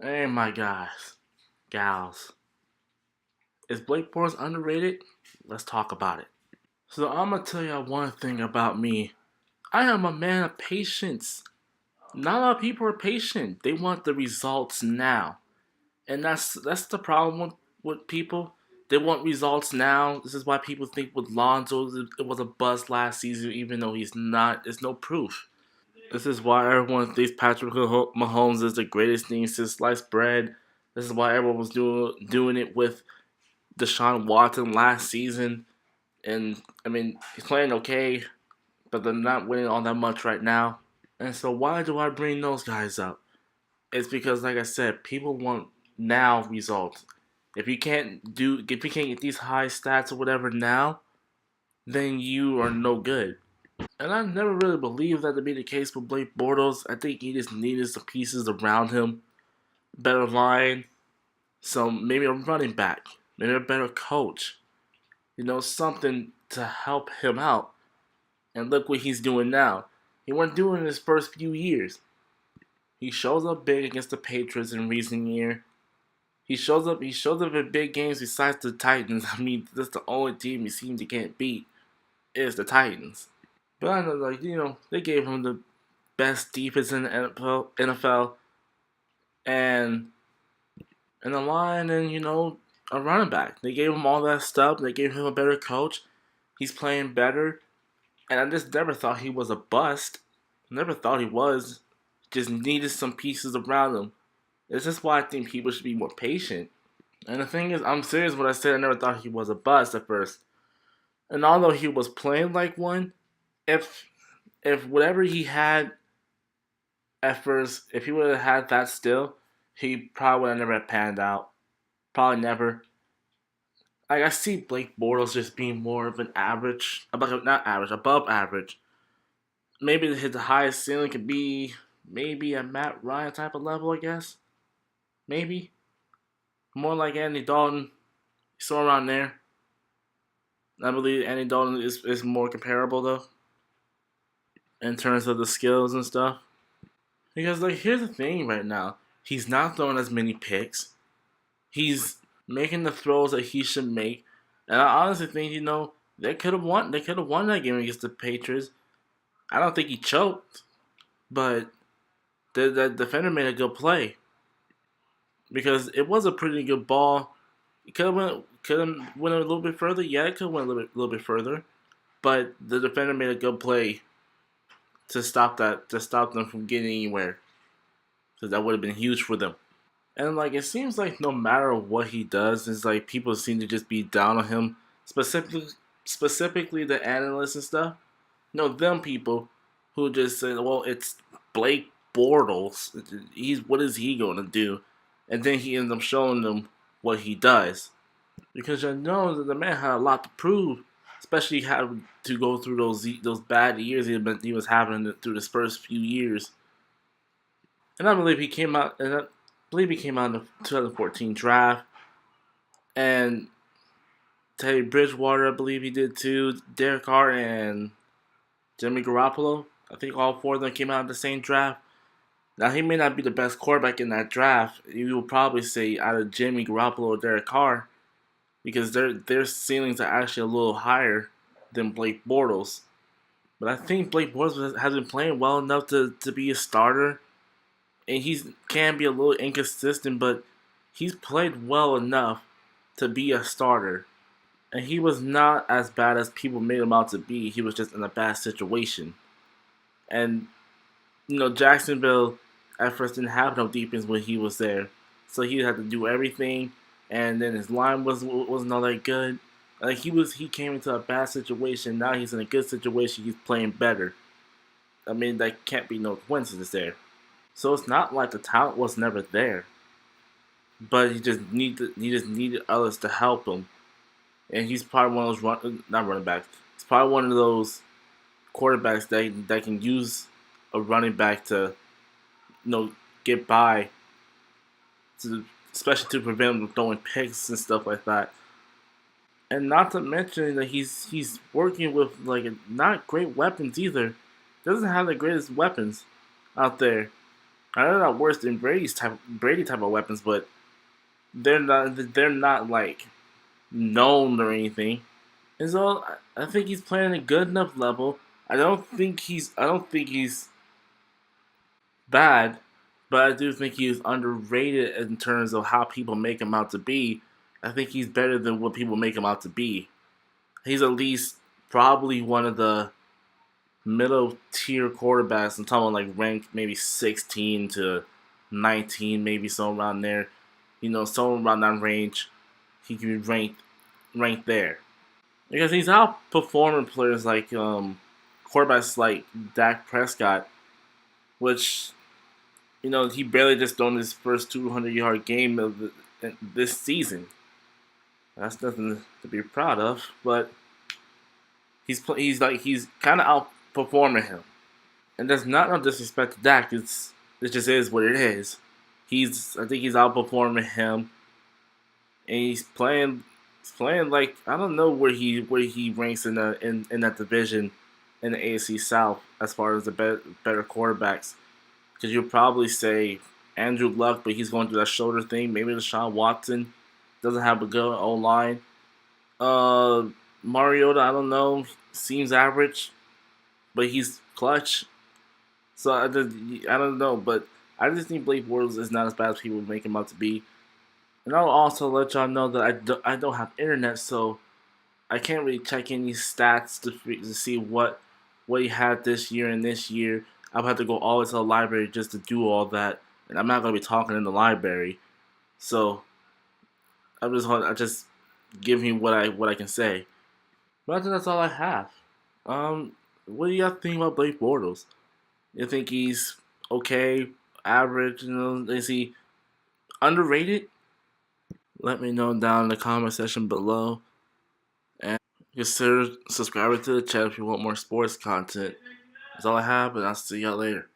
Hey, my guys, gals, is Blake Bortles underrated? Let's talk about it. So I'm gonna tell you one thing about me. I am a man of patience. Not a lot of people are patient. They want the results now, and that's the problem with people. They want results now. This is why people think with Lonzo it was a bust last season, even though he's not. There's no proof. This is why everyone thinks Patrick Mahomes is the greatest thing since sliced bread. This is why everyone was doing it with Deshaun Watson last season. And I mean, he's playing okay, but they're not winning all that much right now. And so why do I bring those guys up? It's because, like I said, people want now results. If you can't get these high stats or whatever now, then you are no good. And I never really believed that to be the case with Blake Bortles. I think he just needed some pieces around him, better line, some maybe a running back, maybe a better coach. Something to help him out. And look what he's doing now. He wasn't doing it in his first few years. He shows up big against the Patriots in recent year. He shows up in big games besides the Titans. I mean, that's the only team he seems to can't beat is the Titans. But I know, they gave him the best defense in the NFL and a line and a running back. They gave him all that stuff. They gave him a better coach. He's playing better. And I just never thought he was a bust. Never thought he was. Just needed some pieces around him. This is why I think people should be more patient. And the thing is, I'm serious when I said I never thought he was a bust at first. And although he was playing like one, if whatever he had at first, if he would have had that still, he probably would have never panned out. Probably never. Like I see Blake Bortles just being more of an average, not average, above average. Maybe his highest ceiling could be maybe a Matt Ryan type of level, I guess. Maybe more like Andy Dalton, still around there. I believe Andy Dalton is more comparable though in terms of the skills and stuff. Because here's the thing right now, he's not throwing as many picks. He's making the throws that he should make, and I honestly think they could have won. They could have won that game against the Patriots. I don't think he choked, but the defender made a good play because it was a pretty good ball. It could have went a little bit further. Yeah, it could have went a little bit further, but the defender made a good play to stop them from getting anywhere because that would have been huge for them. And it seems like no matter what he does, it's like people seem to just be down on him. Specifically the analysts and stuff. Them people who just say, "Well, it's Blake Bortles. What is he going to do?" And then he ends up showing them what he does, because you know that the man had a lot to prove, especially having to go through those bad years he was having through his first few years. And I believe he came out in the 2014 draft, and Teddy Bridgewater, I believe he did too. Derek Carr and Jimmy Garoppolo. I think all four of them came out in the same draft. Now he may not be the best quarterback in that draft. You will probably say out of Jimmy Garoppolo or Derek Carr, because their ceilings are actually a little higher than Blake Bortles. But I think Blake Bortles has been playing well enough to be a starter, and he can be a little inconsistent, but he's played well enough to be a starter. And he was not as bad as people made him out to be. He was just in a bad situation. And Jacksonville at first didn't have no defense when he was there, so he had to do everything. And then his line wasn't all that good. He came into a bad situation. Now he's in a good situation. He's playing better. I mean, that can't be no coincidence there. So it's not like the talent was never there, but he just needed others to help him. And he's probably one of those not running backs. He's probably one of those quarterbacks that can use a running back to get by, especially to prevent him from throwing picks and stuff like that. And not to mention that he's working with not great weapons either. Doesn't have the greatest weapons out there. I know they're not worse than Brady type of weapons, but they're not like known or anything. And so I think he's playing at a good enough level. I don't think he's bad, but I do think he's underrated in terms of how people make him out to be. I think he's better than what people make him out to be. He's at least probably one of the middle tier quarterbacks. I'm talking like ranked maybe 16 to 19, maybe somewhere around there. Somewhere around that range, he can be ranked there because he's outperforming players like quarterbacks like Dak Prescott, which he barely just thrown his first 200-yard game of this season. That's nothing to be proud of, but he's kind of outperforming him. And that's not no disrespect to Dak. It just is what it is. I think he's outperforming him, and he's playing like I don't know where he ranks in that division in the AFC South as far as the better quarterbacks. Because you'll probably say Andrew Luck, but he's going through that shoulder thing. Maybe Deshaun Watson doesn't have a good O line. Uh, Mariota, I don't know, seems average, but he's clutch. So I don't know, but I just think Blake Bortles is not as bad as people make him out to be. And I'll also let y'all know that I don't have internet, so I can't really check any stats to see what he had this year and this year. I'll have to go all the way to the library just to do all that, and I'm not gonna be talking in the library. So I just give you what I can say. But I think that's all I have. What do y'all think about Blake Bortles? You think he's okay, average? Is he underrated? Let me know down in the comment section below. And consider subscribing to the channel if you want more sports content. That's all I have, and I'll see y'all later.